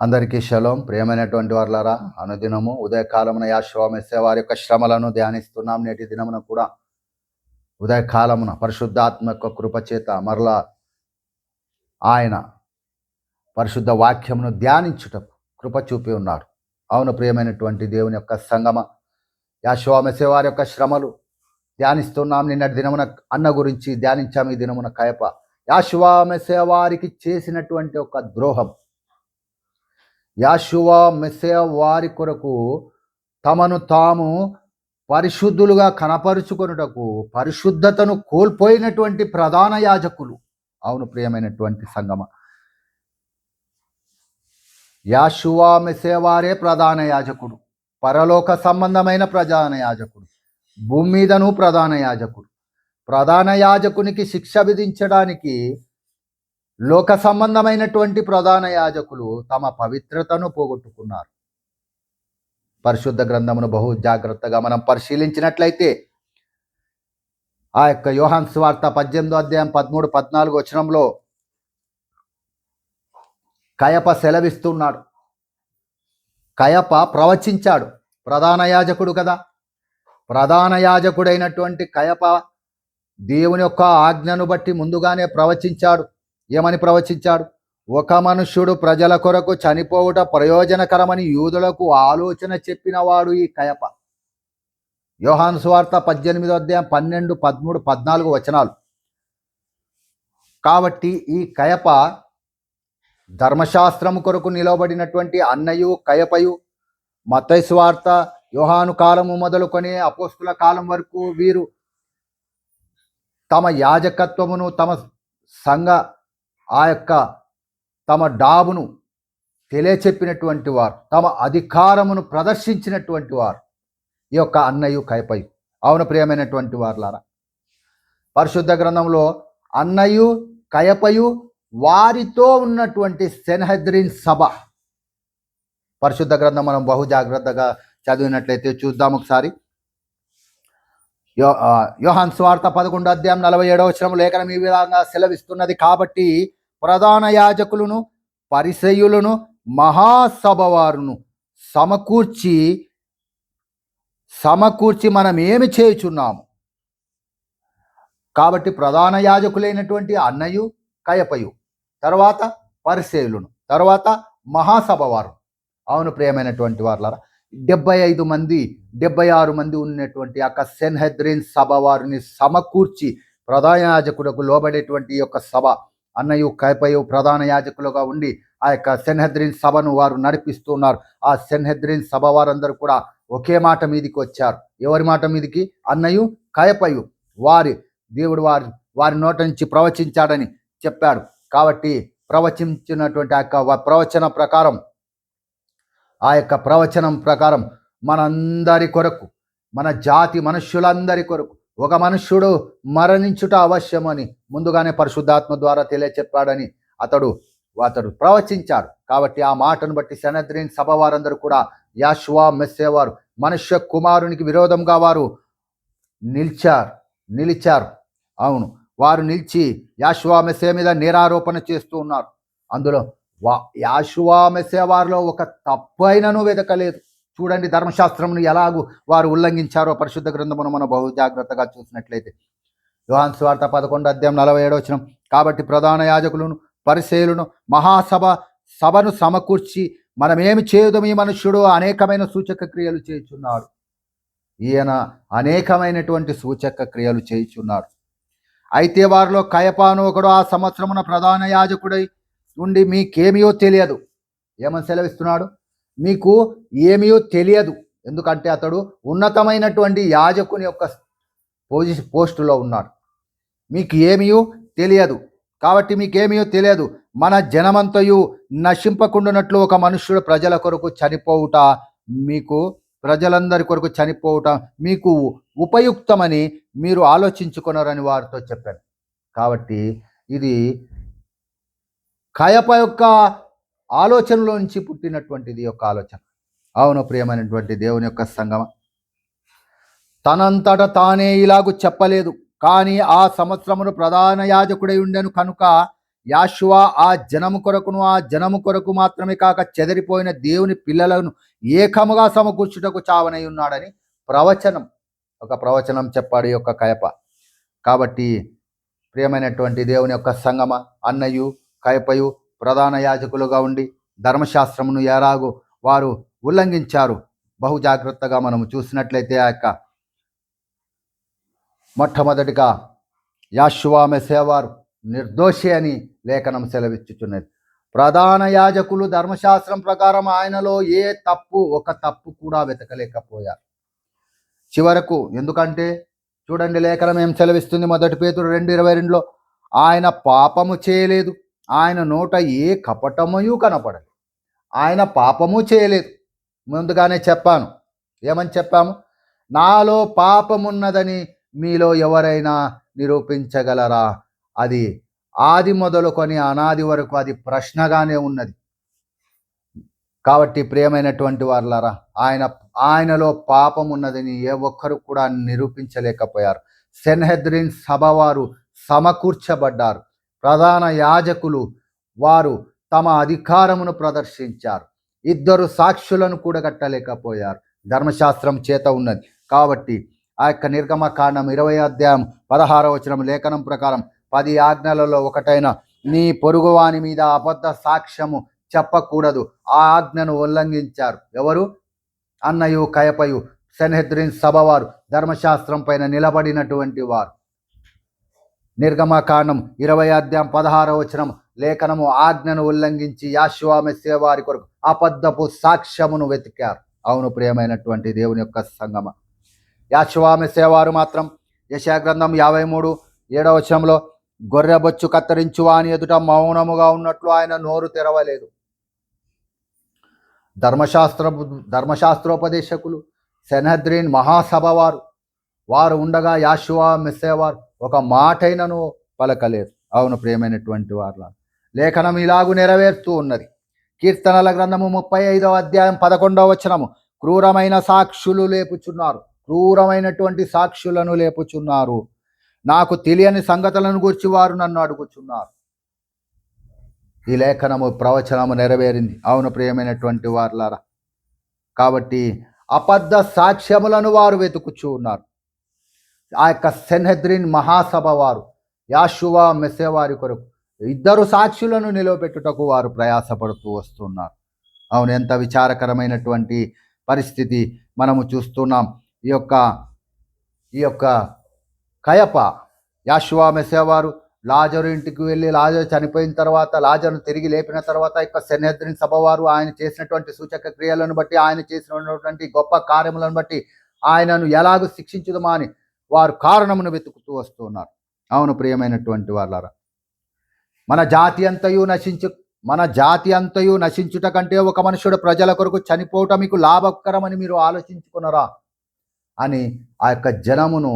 అందరికీ షలోం. ప్రియమైనటువంటి వారలారా, అనుదినము ఉదయకాలమున యెహోవా మెస్సీయ వారి యొక్క శ్రమలను ధ్యానిస్తున్నాం. నేటి దినమున కూడా ఉదయకాలమున పరిశుద్ధాత్మ యొక్క కృపచేత మరలా ఆయన పరిశుద్ధ వాక్యమును ధ్యానించుటకు కృప చూపి ఉన్నారు. అవును ప్రియమైనటువంటి దేవుని యొక్క సంగమ, యెహోవా మెస్సీయ వారి యొక్క శ్రమలు ధ్యానిస్తున్నాం. నిన్నటి దినమున అన్న గురించి ధ్యానించాము. ఈ దినమున కయప యెహోవా మెస్సీయ వారికి చేసినటువంటి ఒక ద్రోహం. యెహోవా మెస్సీయ వారి కొరకు తమను తాము పరిశుద్ధులుగా కనపరుచుకొనుటకు పరిశుద్ధతను కోల్పోయినటువంటి ప్రధాన యాజకులు. అవును ప్రియమైనటువంటి సంగమ, యెహోవా మెస్సీయ వారే ప్రధాన యాజకుడు, పరలోక సంబంధమైన ప్రధాన యాజకుడు, భూమి మీదను ప్రధాన యాజకుడు. ప్రధాన యాజకునికి శిక్ష విధించడానికి లోక సంబంధమైనటువంటి ప్రధాన యాజకులు తమ పవిత్రతను పోగొట్టుకున్నారు. పరిశుద్ధ గ్రంథమును బహు జాగ్రత్తగా మనం పరిశీలించినట్లయితే ఆ యొక్క యోహాను సువార్త 18వ అధ్యాయం 13, 14 వచనంలో కయప సెలవిస్తున్నాడు. కయప ప్రవచించాడు. ప్రధాన యాజకుడు కదా. ప్రధాన యాజకుడైనటువంటి కయప దేవుని యొక్క ఆజ్ఞను బట్టి ముందుగానే ప్రవచించాడు. ఏమని ప్రవచించాడు? ఒక మనుష్యుడు ప్రజల కొరకు చనిపోవుట ప్రయోజనకరమని యూదులకు ఆలోచన చెప్పినవాడు ఈ కయప. యోహాను సువార్త 18వ అధ్యాయం 12, 13, 14 వచనాలు. కాబట్టి ఈ కయప ధర్మశాస్త్రము కొరకు నిలవబడినటువంటి అన్నయు కయపయు మత్తయి సువార్త, యోహాను కాలము మొదలుకొని అపోస్తుల కాలం వరకు వీరు తమ యాజకత్వమును, తమ సంఘ ఆ యొక్క తమ డాబును తెలియచెప్పినటువంటి వారు, తమ అధికారమును ప్రదర్శించినటువంటి వారు ఈ యొక్క అన్నయు కయపయు. అవును ప్రియమైనటువంటి వారులారా, పరిశుద్ధ గ్రంథంలో అన్నయు కయపయు వారితో ఉన్నటువంటి సెన్హెద్రిన్ సభ. పరిశుద్ధ గ్రంథం మనం బహు జాగ్రత్తగా చదివినట్లయితే చూద్దాం ఒకసారి. యోహాను సువార్త 11వ అధ్యాయం 47వ వచనం లేఖనం ఈ విధంగా సెలవిస్తున్నది. కాబట్టి ప్రధాన యాజకులను, పరిసయ్యులను, మహాసభ వారును సమకూర్చి మనం ఏమి చేయుచున్నాము. కాబట్టి ప్రధాన యాజకులైనటువంటి అన్నయు కయపయు, తర్వాత పరిసయ్యులను, తర్వాత మహాసభ వారు. అవును ప్రియమైనటువంటి వారులారా, 75 మంది 76 మంది ఉన్నటువంటి యొక్క సెన్హెద్రిన్ సభ వారిని సమకూర్చి ప్రధాన యాజకులకు లోబడేటువంటి యొక్క సభ, అన్నయు కయపయు ప్రధాన యాజకులుగా ఉండి ఆ యొక్క సెన్హెద్రిన్ సభను వారు నడిపిస్తున్నారు. ఆ సెన్హెద్రిన్ సభ వారందరూ కూడా ఒకే మాట మీదికి వచ్చారు. ఎవరి మాట మీదికి? అన్నయు కయపయు. దేవుడు వారి నోట నుంచి ప్రవచించాడని చెప్పాడు. కాబట్టి ప్రవచించినటువంటి ఆ యొక్క ప్రవచనం ప్రకారం మనందరి కొరకు, మన జాతి మనుష్యులందరి కొరకు ఒక మనుష్యుడు మరణించుట అవశ్యమని ముందుగానే పరిశుద్ధాత్మ ద్వారా తెలియచెప్పాడని అతడు ప్రవచించాడు. కాబట్టి ఆ మాటను బట్టి సెన్హెద్రిన్ సభ వారందరూ కూడా యెహోవా మెస్సీయ వారు మనుష్య కుమారునికి విరోధంగా వారు నిలిచారు. అవును, వారు నిలిచి యెహోవా మెస్సీయ మీద నేరారోపణ చేస్తూ ఉన్నారు. అందులో యెహోవా మెస్సీయ వారిలో ఒక తప్పు అయినను వెతకలేదు. చూడండి ధర్మశాస్త్రమును ఎలాగూ వారు ఉల్లంఘించారో పరిశుద్ధ గ్రంథమును మనం బహు జాగ్రత్తగా చూసినట్లయితే. యోహాను సువార్త 11వ అధ్యాయం 47వ వచనం. కాబట్టి ప్రధాన యాజకులను, పరిసయ్యులను, సభను సమకూర్చి మనమేమి చేయదు, ఈ మనుష్యుడు అనేకమైన సూచక క్రియలు చేయుచున్నాడు. ఈయన అనేకమైనటువంటి సూచక క్రియలు చేయుచున్నాడు. అయితే వారిలో కయపాను ఒకడు ఆ సంవత్సరమున ప్రధాన యాజకుడై ఉండి మీకేమియో తెలియదు. ఏమని సెలవిస్తున్నాడు? మీకు ఏమీ తెలియదు. ఎందుకంటే అతడు ఉన్నతమైనటువంటి యాజకుని యొక్క పోస్టులో ఉన్నాడు. మీకు ఏమీ తెలియదు. కాబట్టి మీకేమీ తెలియదు. మన జనమంతయు నశింపకుండానట్లు ఒక మనుష్యుడు ప్రజలందరి కొరకు చనిపోవుట మీకు ఉపయుక్తమని మీరు ఆలోచించుకున్నారని వారితో చెప్పాను. కాబట్టి ఇది కయప యొక్క ఆలోచనలో నుంచి పుట్టినటువంటిది యొక్క ఆలోచన. అవును ప్రియమైనటువంటి దేవుని యొక్క సంగమ, తనంతట తానే ఇలాగూ చెప్పలేదు. కానీ ఆ సంవత్సరమును ప్రధాన యాజకుడై ఉండెను కనుక యాషువా ఆ జనము కొరకు మాత్రమే కాక చెదిరిపోయిన దేవుని పిల్లలను ఏకముగా సమకూర్చుటకు చావనై ఉన్నాడని ఒక ప్రవచనం చెప్పాడు ఈ యొక్క కయప. కాబట్టి ప్రియమైనటువంటి దేవుని యొక్క సంగమ, అన్నయు కయపయు ప్రధాన యాజకులుగా ఉండి ధర్మశాస్త్రమును ఎలాగూ వారు ఉల్లంఘించారు. బహు జాగ్రత్తగా మనము చూసినట్లయితే ఆ యొక్క మొట్టమొదటిగా యాషువా మెస్సియా వారు నిర్దోషి అని లేఖనం సెలవిచ్చుచున్నది. ప్రధాన యాజకులు ధర్మశాస్త్రం ప్రకారం ఆయనలో ఒక తప్పు కూడా వెతకలేకపోయారు చివరకు. ఎందుకంటే చూడండి, లేఖనం ఏం సెలవిస్తుంది? 1 పేతురు 2:22లో ఆయన పాపము చేయలేదు, ఆయన నోట ఏ కపటమయు కనపడలేదు. ఆయన పాపము చేయలేదు. ముందుగానే చెప్పాను, ఏమని చెప్పాము? నాలో పాపమున్నదని మీలో ఎవరైనా నిరూపించగలరా? అది ఆది మొదలుకొని అనాది వరకు అది ప్రశ్నగానే ఉన్నది. కాబట్టి ప్రియమైనటువంటి వారులారా, ఆయనలో పాపం ఉన్నదని ఏ ఒక్కరు కూడా నిరూపించలేకపోయారు. సెన్హెద్రిన్ సభ వారు సమకూర్చబడ్డారు. ప్రధాన యాజకులు వారు తమ అధికారమును ప్రదర్శించారు. 2 సాక్షులను కూడగట్టలేకపోయారు. ధర్మశాస్త్రం చేత ఉన్నది కాబట్టి ఆ యొక్క నిర్గమకాండం 20వ అధ్యాయం 16వ వచనం లేఖనం ప్రకారం 10 ఆజ్ఞలలో ఒకటైన నీ పొరుగువాని మీద అబద్ధ సాక్ష్యము చెప్పకూడదు, ఆ ఆజ్ఞను ఉల్లంఘించారు. ఎవరు? అన్నయు కయపయు సెన్హెద్రిన్ సభ వారు, ధర్మశాస్త్రం పైన నిలబడినటువంటి వారు. నిర్గమకాండం 20వ అధ్యాయం 16వ వచనం లేఖనము ఆజ్ఞను ఉల్లంఘించి యాషువా మెస్సియా వారి కొరకు అబద్ధపు సాక్ష్యమును వెతికారు. అవును ప్రియమైనటువంటి దేవుని యొక్క సంగమ, యాషువా మెస్సియా వారు మాత్రం యెషయా గ్రంథం 53:7వ వచనంలో గొర్రెబొచ్చు కత్తిరించు వాని ఎదుట మౌనముగా ఉన్నట్లు ఆయన నోరు తెరవలేదు. ధర్మశాస్త్రోపదేశకులు సెన్హెద్రిన్ మహాసభ వారు ఉండగా యాషువా మెస్సియా వారు ఒక మాటైనను పలకలేదు. అవును ప్రియమైనటువంటి వారు, లేఖనం ఇలాగు నెరవేరుతూ ఉన్నది. కీర్తనల గ్రంథము 35వ అధ్యాయం 11వ వచనము క్రూరమైనటువంటి సాక్షులను లేపుచున్నారు. నాకు తెలియని సంగతులను గురించి వారు నన్ను అడుగుచున్నారు. ఈ లేఖనము ప్రవచనము నెరవేరింది. అవును ప్రియమైనటువంటి వారులారా, కాబట్టి అబద్ధ సాక్ష్యములను వారు వెతుకుచూ ఉన్నారు. ఆ యొక్క సెన్హెద్రిన్ మహాసభ వారు యాషువా మెస్సియా వారి కొరకు 2 సాక్షులను నిలవబెట్టుటకు వారు ప్రయాసపడుతూ వస్తున్నారు. అవును, ఎంత విచారకరమైనటువంటి పరిస్థితి మనము చూస్తున్నాం. ఈ యొక్క కయప యాషువా మెస్సియా వారు లాజరు ఇంటికి వెళ్ళి లాజరు చనిపోయిన తర్వాత, లాజరును తిరిగి లేపిన తర్వాత యొక్క సెన్హెద్రిన్ సభ వారు ఆయన చేసినటువంటి సూచక క్రియలను బట్టి, ఆయన చేసినటువంటి గొప్ప కార్యములను బట్టి ఆయనను ఎలాగూ శిక్షించుదమా అని వారు కారణమును వెతుకుతూ వస్తున్నారు. అవును ప్రియమైనటువంటి వాళ్ళారా, మన జాతి అంతయు నశించుట కంటే ఒక మనుషుడు ప్రజల కొరకు చనిపోవటం మీకు లాభకరమని మీరు ఆలోచించుకున్నారా అని ఆ యొక్క జనమును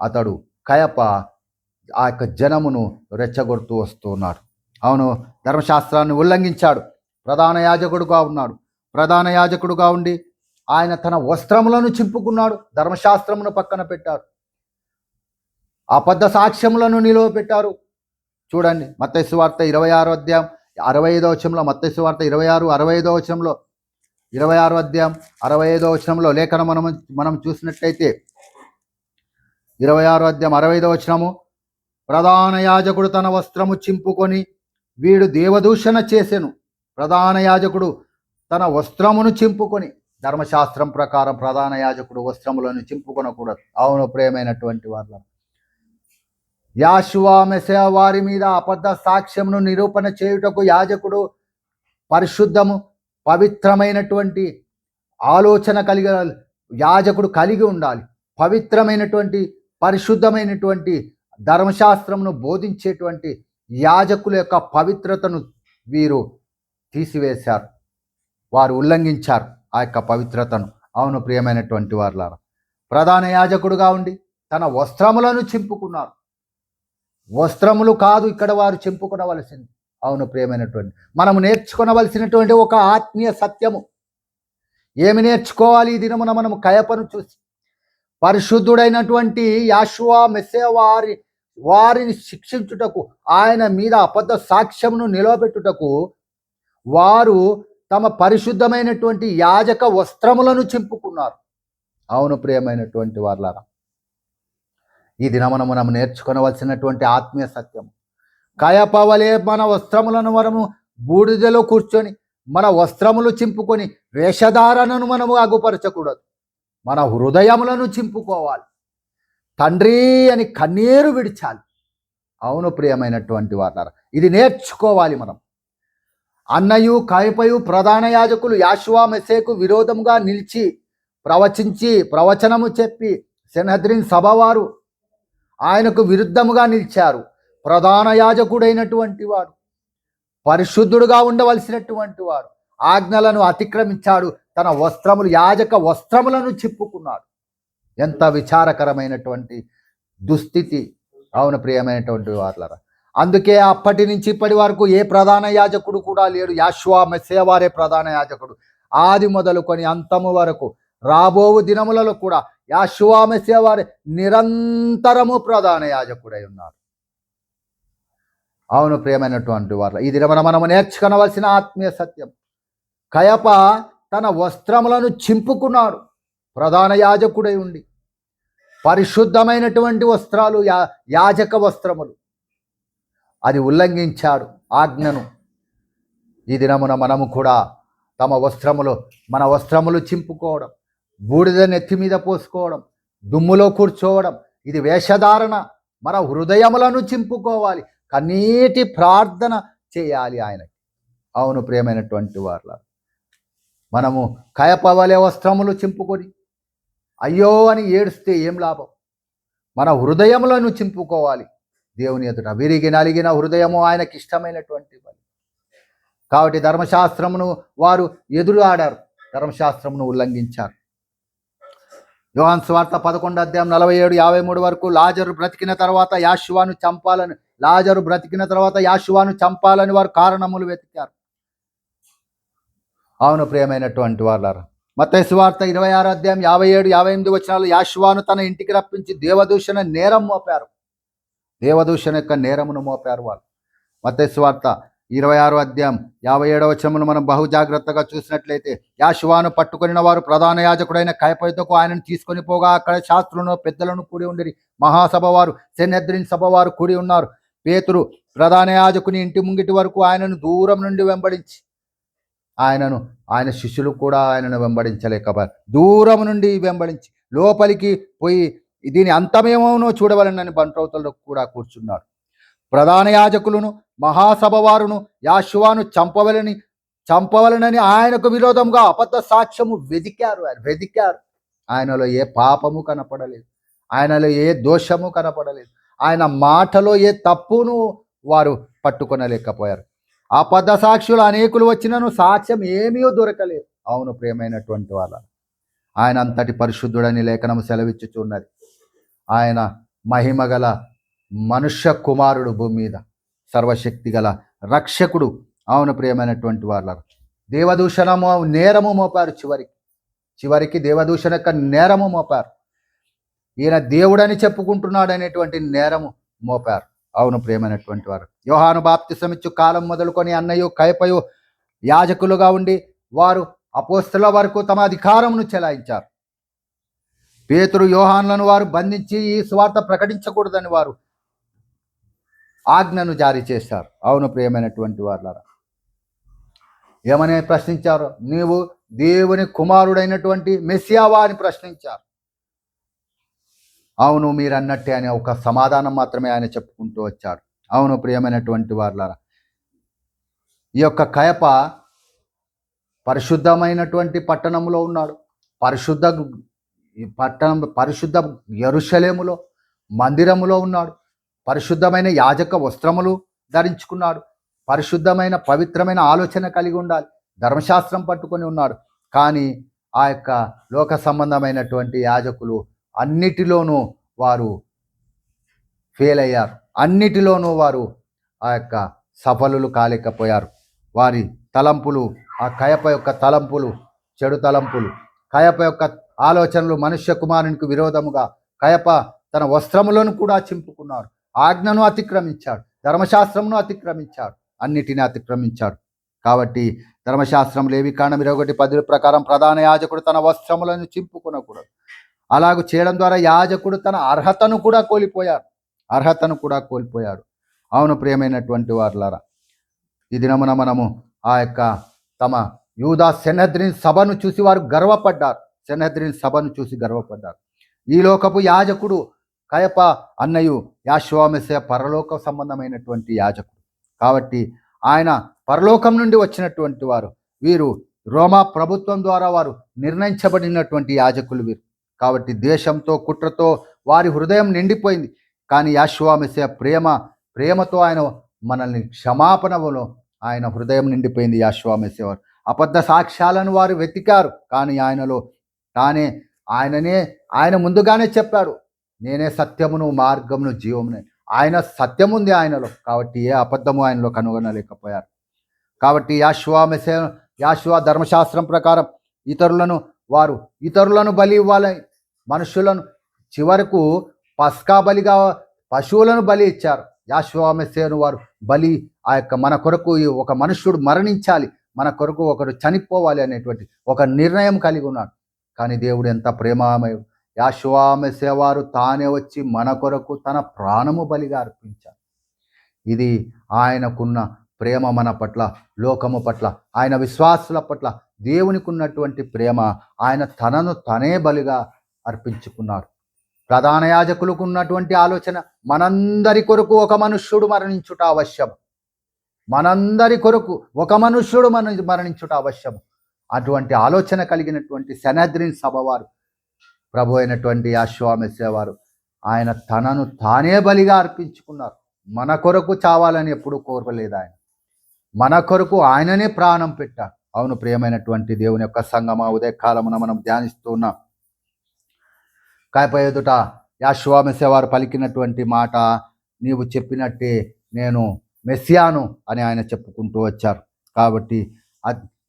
అతడు కయప ఆ యొక్క జనమును రెచ్చగొడుతూ వస్తున్నాడు. అవును, ధర్మశాస్త్రాన్ని ఉల్లంఘించాడు. ప్రధాన యాజకుడుగా ఉండి ఆయన తన వస్త్రములను చింపుకున్నాడు. ధర్మశాస్త్రమును పక్కన పెట్టారు. అబద్ధ సాక్ష్యములను నిలువబెట్టారు. చూడండి, మత్తయి సువార్త 26వ అధ్యాయం 65వ వచనంలో, మత్తయి సువార్త 26:65వ వచనంలో, 26వ అధ్యాయం 65వ వచనంలో లేఖనం మనం చూసినట్లయితే 26వ అధ్యాయం 65వ వచనము, ప్రధాన యాజకుడు తన వస్త్రము చింపుకొని వీడు దేవదూషణ చేసెను. ప్రధాన యాజకుడు తన వస్త్రమును చింపుకొని, ధర్మశాస్త్రం ప్రకారం ప్రధాన యాజకుడు వస్త్రములను చింపుకొనకూడదు. అవును ప్రియమైనటువంటి వాళ్ళ, యాషువా మెస్సియా వారి మీద అబద్ధ సాక్ష్యమును నిరూపణ చేయుటకు యాజకుడు పవిత్రమైనటువంటి ఆలోచన యాజకుడు కలిగి ఉండాలి. పవిత్రమైనటువంటి పరిశుద్ధమైనటువంటి ధర్మశాస్త్రమును బోధించేటువంటి యాజకుల యొక్క పవిత్రతను వీరు తీసివేశారు. వారు ఉల్లంఘించారు ఆ యొక్క పవిత్రతను. అవును ప్రియమైనటువంటి వారులారా, ప్రధాన యాజకుడుగా ఉండి తన వస్త్రములను చింపుకున్నారు. వస్త్రములు కాదు ఇక్కడ వారు చింపుకొనవలసింది. అవును ప్రియమైనటువంటి, మనము నేర్చుకొనవలసినటువంటి ఒక ఆత్మీయ సత్యము. ఏమి నేర్చుకోవాలి ఈ దినమున? మనము కయపను చూసి పరిశుద్ధుడైనటువంటి యాషువా మెస్సియా వారి వారిని శిక్షించుటకు, ఆయన మీద అబద్ధ సాక్ష్యమును నిలవబెట్టుటకు వారు తమ పరిశుద్ధమైనటువంటి యాజక వస్త్రములను చింపుకున్నారు. అవును ప్రియమైనటువంటి వారులారా, ఈ దినమున మనం నేర్చుకొనవలసినటువంటి ఆత్మీయ సత్యం, కయపవలే మన వస్త్రములను మనము బూడిదలో కూర్చొని మన వస్త్రములు చింపుకొని వేషధారణను మనము అగుపరచకూడదు. మన హృదయములను చింపుకోవాలి. తండ్రి అని కన్నీరు విడిచాలి. అవును ప్రియమైనటువంటి వారులారా, ఇది నేర్చుకోవాలి మనం. అన్నయు కయపయు ప్రధాన యాజకులు యాషువా మెస్సేకు విరోధముగా నిలిచి ప్రవచనము చెప్పి సెన్హద్రిన్ సభవారు ఆయనకు విరుద్ధముగా నిలిచారు. ప్రధాన యాజకుడైనటువంటి వాడు, పరిశుద్ధుడుగా ఉండవలసినటువంటి వాడు ఆజ్ఞలను అతిక్రమించాడు. తన వస్త్రములు, యాజక వస్త్రములను చింపుకున్నాడు. ఎంత విచారకరమైనటువంటి దుస్థితి. అవును ప్రియమైనటువంటి వారులారా, అందుకే అప్పటి నుంచి ఇప్పటి వరకు ఏ ప్రధాన యాజకుడు కూడా లేడు. యాషువా మెస్సియా వారే ప్రధాన యాజకుడు. ఆది మొదలుకొని అంతము వరకు రాబోవు దినములలో కూడా యాషువా మెస్సియా వారే నిరంతరము ప్రధాన యాజకుడై ఉన్నారు. అవును ప్రియమైనటువంటి వారు, ఈ దినమున మనము నేర్చుకొనవలసిన ఆత్మీయ సత్యం, కయప తన వస్త్రములను చింపుకున్నాడు. ప్రధాన యాజకుడై ఉండి పరిశుద్ధమైనటువంటి వస్త్రాలు, యాజక వస్త్రములు, అది ఉల్లంఘించాడు ఆజ్ఞను. ఈ దినమున మనము కూడా మన వస్త్రములు చింపుకోవడం, బూడిద నెత్తి మీద పోసుకోవడం, దుమ్ములో కూర్చోవడం, ఇది వేషధారణ. మన హృదయములను చింపుకోవాలి, కన్నీటి ప్రార్థన చేయాలి ఆయనకి. అవును ప్రియమైనటువంటి వారు, మనము కయపవలే వస్త్రములు చింపుకొని అయ్యో అని ఏడుస్తే ఏం లాభం? మన హృదయములను చింపుకోవాలి దేవుని ఎదుట. విరిగి నలిగిన హృదయము ఆయనకి ఇష్టమైనటువంటి పని. కాబట్టి ధర్మశాస్త్రమును వారు ఎదురు ఆడారు, ధర్మశాస్త్రమును ఉల్లంఘించారు. యోహాను సువార్త 11:47-53 వరకు లాజరు బ్రతికిన తర్వాత యాషువాను చంపాలని వారు కారణములు వెతికారు. అవును ప్రియమైనటువంటి వారులారా, మత్తయి సువార్త 26:57-58 వచనాలు యాషువాను తన ఇంటికి రప్పించి దేవదూషణ నేరం మోపారు. దేవదూషణ యొక్క నేరమును మోపారు వాళ్ళు. మత్తయి సువార్త 26:57 వచనమును మనం బహు జాగ్రత్తగా చూసినట్లయితే, యాషువాను పట్టుకొనిన వారు ప్రధాన యాజకుడైన కయపయుతకు ఆయనను తీసుకొని పోగా అక్కడ శాస్త్రులను పెద్దలను కూడి ఉండిరి. మహాసభ వారు, సెన్హెద్రిన్ సభ వారు కూడి ఉన్నారు. పేతురు ప్రధాన యాజకుని ఇంటి ముంగిటి వరకు ఆయనను దూరం నుండి వెంబడించి, ఆయన శిష్యులు కూడా ఆయనను వెంబడించలేకపోయారు. దూరం నుండి వెంబడించి లోపలికి పోయి దీని అంతమేమోనో చూడవలనని బంట్రౌతల్లో కూడా కూర్చున్నాడు. ప్రధాన యాజకులను, మహాసభ వారును యాషువాను చంపవలనని ఆయనకు విరోధంగా అబద్ధ సాక్ష్యము వెదికారు. ఆయనలో ఏ పాపము కనపడలేదు, ఆయనలో ఏ దోషము కనపడలేదు, ఆయన మాటలో ఏ తప్పును వారు పట్టుకొనలేకపోయారు. అబద్ధ సాక్షులు అనేకులు వచ్చినను సాక్ష్యం ఏమీ దొరకలేదు. అవును ప్రియమైనటువంటి వాళ్ళ, ఆయన అంతటి పరిశుద్ధుడని లేఖనము సెలవిచ్చుచున్నది. ఆయన మహిమగల మనుష్య కుమారుడు, భూమి మీద సర్వశక్తి గల రక్షకుడు. అవును ప్రియమైనటువంటి వాళ్ళ, దేవదూషణము నేరము మోపారు. చివరికి దేవదూషణ యొక్క నేరము మోపారు. ఈయన దేవుడని చెప్పుకుంటున్నాడు అనేటువంటి నేరము మోపారు. అవును ప్రియమైనటువంటి వారు, యోహాను బాప్తిసమిచ్చు కాలం మొదలుకొని అన్నయు కయపయు యాజకులుగా ఉండి వారు అపోస్తల వరకు తమ అధికారమును చెలాయించారు. పేతురు, యోహానులను వారు బంధించి ఈ సువార్త ప్రకటించకూడదని వారు ఆజ్ఞను జారీ చేశారు. అవును ప్రియమైనటువంటి వారులారా, ఏమని ప్రశ్నించారు? నీవు దేవుని కుమారుడైనటువంటి మెస్సియావా అని ప్రశ్నించారు. అవును మీరు అన్నట్టే అని ఒక సమాధానం మాత్రమే ఆయన చెప్పుకుంటూ వచ్చాడు. అవును ప్రియమైనటువంటి వారులారా, ఈ యొక్క కయప పరిశుద్ధమైనటువంటి పట్టణంలో ఉన్నాడు. పరిశుద్ధ యెరూషలేములో మందిరములో ఉన్నాడు. పరిశుద్ధమైన యాజక వస్త్రములు ధరించుకున్నాడు. పరిశుద్ధమైన పవిత్రమైన ఆలోచన కలిగి ఉండాలి. ధర్మశాస్త్రం పట్టుకొని ఉన్నాడు. కానీ ఆ యొక్క లోక సంబంధమైనటువంటి యాజకులు అన్నిటిలోనూ వారు ఫెయిల్ అయ్యారు. అన్నిటిలోనూ వారు ఆ యొక్క సఫలులు కాలేకపోయారు. వారి తలంపులు, ఆ కయప యొక్క తలంపులు చెడు తలంపులు, కయప యొక్క ఆలోచనలు మనుష్య కుమారునికి విరోధముగా కయప తన వస్త్రములను కూడా చింపుకున్నాడు. ఆజ్ఞను అతిక్రమించాడు, ధర్మశాస్త్రమును అతిక్రమించాడు, అన్నిటిని అతిక్రమించాడు. కాబట్టి ధర్మశాస్త్రం లేవికాండం 21:10 ప్రకారం ప్రధాన యాజకుడు తన వస్త్రములను చింపుకొనకూడదు. అలాగూ చేయడం ద్వారా యాజకుడు తన అర్హతను కూడా కోల్పోయాడు. అవును ప్రియమైనటువంటి వారులారా, ఈ దినమున మనము ఆ యొక్క తమ యూదా సెనహద్రిన్ సభను చూసి వారు గర్వపడ్డారు. ఈ లోకపు యాజకుడు కయప అన్నయు యెషూవ మెస్సీయ పరలోక సంబంధమైనటువంటి యాజకుడు. కాబట్టి ఆయన పరలోకం నుండి వచ్చినటువంటి వారు. వీరు రోమా ప్రభుత్వం ద్వారా వారు నిర్ణయించబడినటువంటి యాజకులు వీరు. కాబట్టి దేశంతో కుట్రతో వారి హృదయం నిండిపోయింది. కానీ యెషూవ మెస్సీయ ప్రేమతో ఆయన మనల్ని క్షమాపణలో ఆయన హృదయం నిండిపోయింది. యెషూవ మెస్సీయ వారు అబద్ధ సాక్ష్యాలను వారు వెతికారు, కానీ ఆయన ముందుగానే చెప్పాడు, నేనే సత్యమును మార్గమును జీవమును. ఆయన సత్యం ఉంది ఆయనలో, కాబట్టి ఏ అబద్ధము ఆయనలో కనుగొనలేకపోయారు. కాబట్టి యెషూవ ధర్మశాస్త్రం ప్రకారం ఇతరులను బలి ఇవ్వాలని మనుషులను చివరకు పస్కా బలిగా పశువులను బలి ఇచ్చారు. యెషూవ మెస్సీయను వారు బలి ఆ యొక్క మన కొరకు ఒక మనుష్యుడు మరణించాలి, మన కొరకు ఒకరు చనిపోవాలి అనేటువంటి ఒక నిర్ణయం కలిగి ఉన్నాడు. కానీ దేవుడు ఎంత ప్రేమమయుడు. యెషూవ మెస్సీయ వారు తానే వచ్చి మన కొరకు తన ప్రాణము బలిగా అర్పించారు. ఇది ఆయనకున్న ప్రేమ మన పట్ల, లోకము పట్ల, ఆయన విశ్వాసుల పట్ల దేవునికి ఉన్నటువంటి ప్రేమ. ఆయన తనను తనే బలిగా అర్పించుకున్నాడు. ప్రధాన యాజకులకు ఉన్నటువంటి ఆలోచన, మనందరి కొరకు ఒక మనుష్యుడు మరణించుట అవశ్యం. అటువంటి ఆలోచన కలిగినటువంటి సెనహద్రిన్ సభ వారు, ప్రభు అయినటువంటి యెషూవ మెస్సీయ వారు ఆయన తనను తానే బలిగా అర్పించుకున్నారు. మన కొరకు చావాలని ఎప్పుడూ కోరలేదు. ఆయన మన కొరకు ఆయననే ప్రాణం పెట్టారు. అవును ప్రియమైనటువంటి దేవుని యొక్క సంగమా, ఉదయకాలమున మనం ధ్యానిస్తూ ఉన్నాం. కాయప ఎదుట యెషూవ మెస్సీయ వారు పలికినటువంటి మాట, నీవు చెప్పినట్టే నేను మెస్సియాను అని ఆయన చెప్పుకుంటూ వచ్చారు. కాబట్టి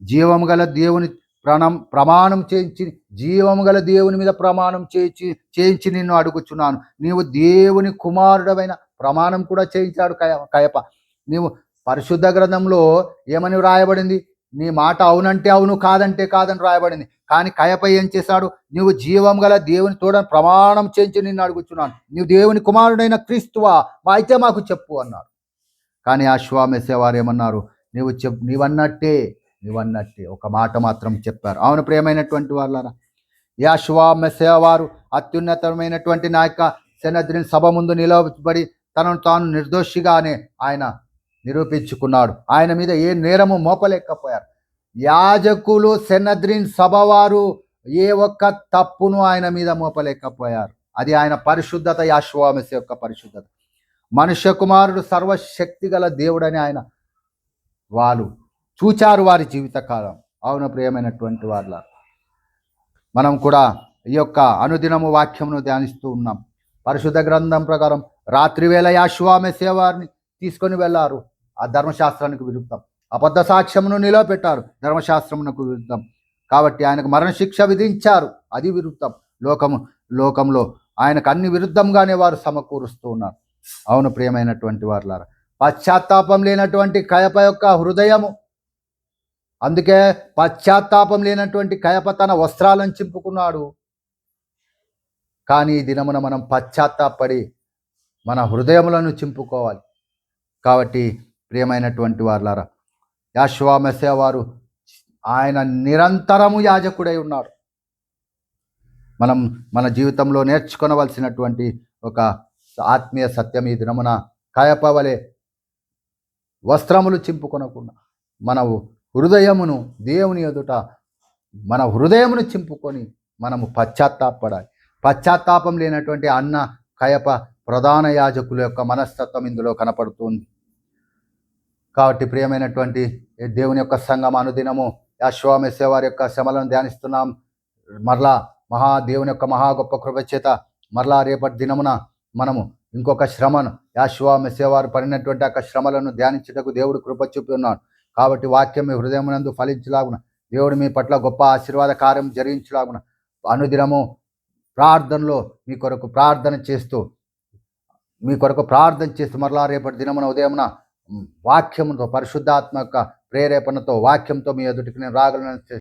జీవము గల దేవుని ప్రమాణం మీద ప్రమాణం చేయించి నిన్ను అడుగుచున్నాను. నీవు దేవుని కుమారుడమైన ప్రమాణం కూడా చేయించాడు కయప. నీవు పరిశుద్ధ గ్రంథంలో ఏమని వ్రాయబడింది? నీ మాట అవునంటే అవును, కాదంటే కాదని రాయబడింది. కానీ కయప ఏం చేశాడు? నీవు జీవం గల దేవుని తోడని ప్రమాణం చేయించి నిన్ను అడుగుచున్నాను, నీవు దేవుని కుమారుడైన క్రీస్తువా, అయితే మాకు చెప్పు అన్నాడు. కానీ యెషూవ మెస్సీయ వారు ఏమన్నారు? నీవన్నట్టే ఒక మాట మాత్రం చెప్పారు. అవును ప్రియమైనటువంటి వాళ్ళారా, యెషూవ మెస్సీయ వారు అత్యున్నతమైనటువంటి నా యొక్క సెనహద్రిన్ సభ ముందు నిలబడి తనను తాను నిర్దోషిగానే ఆయన నిరూపించుకున్నాడు. ఆయన మీద ఏ నేరము మోపలేకపోయారు. యాజకులు సెనహద్రిన్ సభ వారు ఏ ఒక్క తప్పును ఆయన మీద మోపలేకపోయారు. అది ఆయన పరిశుద్ధత, యెషూవ మెస్సీయ యొక్క పరిశుద్ధత. మనుష్య కుమారుడు సర్వశక్తి గల దేవుడని వాళ్ళు చూచారు వారి జీవితకాలం. అవును ప్రియమైనటువంటి వాళ్ళ, మనం కూడా ఈ యొక్క అనుదినము వాక్యమును ధ్యానిస్తూ ఉన్నాం. పరిశుద్ధ గ్రంథం ప్రకారం రాత్రివేళ యెషూవ మెస్సీయ వారిని తీసుకొని వెళ్ళారు. ఆ ధర్మశాస్త్రానికి విరుద్ధం. అబద్ధ సాక్ష్యమును నిలబెట్టారు, ధర్మశాస్త్రమునకు విరుద్ధం. కాబట్టి ఆయనకు మరణశిక్ష విధించారు, అది విరుద్ధం. లోకంలో ఆయనకు అన్ని విరుద్ధంగానే వారు సమకూరుస్తూ ఉన్నారు. అవును ప్రియమైనటువంటి వారులారా, పశ్చాత్తాపం లేనటువంటి కయప యొక్క హృదయము, అందుకే పశ్చాత్తాపం లేనటువంటి కయప తన వస్త్రాలను చింపుకున్నాడు. కానీ ఈ దినమున మనం పశ్చాత్తాపడి మన హృదయములను చింపుకోవాలి. కాబట్టి ప్రియమైనటువంటి వారులారా, యెషూవ మెస్సీయ వారు ఆయన నిరంతరము యాజకుడై ఉన్నాడు. మనం మన జీవితంలో నేర్చుకొనవలసినటువంటి ఒక ఆత్మీయ సత్యం ఈ దినమున కయప వలె వస్త్రములు చింపుకొనకుండా మన హృదయమును దేవుని ఎదుట మన హృదయమును చింపుకొని మనము పశ్చాత్తాపడాలి. పశ్చాత్తాపం లేనటువంటి అన్న కయప ప్రధాన యాజకుల యొక్క మనస్తత్వం ఇందులో కనపడుతుంది. కాబట్టి ప్రియమైనటువంటి దేవుని యొక్క సంఘం, అనుదినము యెషూవ మెస్సీయ వారి యొక్క శ్రమలను ధ్యానిస్తున్నాం. మరలా దేవుని యొక్క మహా గొప్ప కృప చేత మరలా రేపటి దినమున మనము ఇంకొక శ్రమను, యెషూవ మెస్సీయ వారు పడినటువంటి యొక్క శ్రమలను ధ్యానించుటకు దేవుడు కృప చూపి ఉన్నాడు. కాబట్టి వాక్యం మీ హృదయమునందు ఫలించలాగున, దేవుడు మీ పట్ల గొప్ప ఆశీర్వాద కార్యం జరిగించలాగున అనుదినము ప్రార్థనలో మీ కొరకు ప్రార్థన చేస్తూ మీ కొరకు ప్రార్థన చేసి మరలా రేపటి దినమున ఉదయమున వాక్యముతో పరిశుద్ధాత్మ యొక్క ప్రేరేపణతో వాక్యంతో మీ ఎదుటికి నేను రాగలను